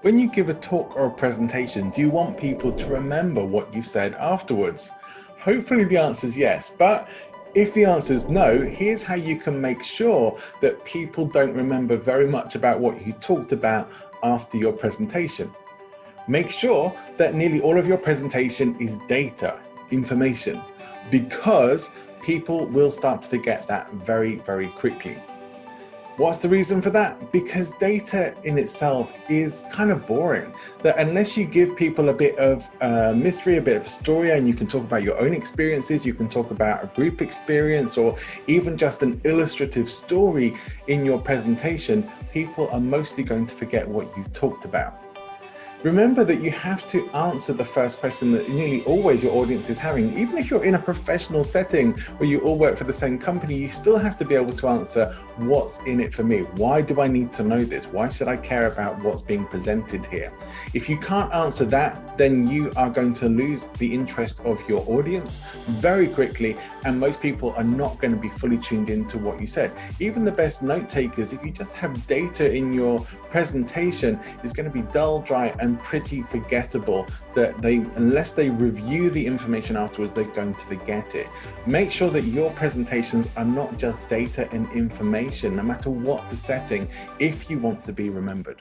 When you give a talk or a presentation, do you want people to remember what you've said afterwards? Hopefully the answer is yes, but if the answer is no, here's how you can make sure that people don't remember very much about what you talked about after your presentation. Make sure that nearly all of your presentation is data, information, because people will start to forget that very, very quickly. What's the reason for that? Because data in itself is kind of boring. That unless you give people a bit of mystery, a bit of a story, and you can talk about your own experiences, you can talk about a group experience, or even just an illustrative story in your presentation, people are mostly going to forget what you talked about. Remember that you have to answer the first question that nearly always your audience is having. Even if you're in a professional setting where you all work for the same company, you still have to be able to answer, what's in it for me? Why do I need to know this? Why should I care about what's being presented here? If you can't answer that, then you are going to lose the interest of your audience very quickly, and most people are not going to be fully tuned into what you said. Even the best note takers, if you just have data in your presentation, is going to be dull, dry, and pretty forgettable. That unless they review the information afterwards, they're going to forget it. Make sure that your presentations are not just data and information, no matter what the setting, if you want to be remembered.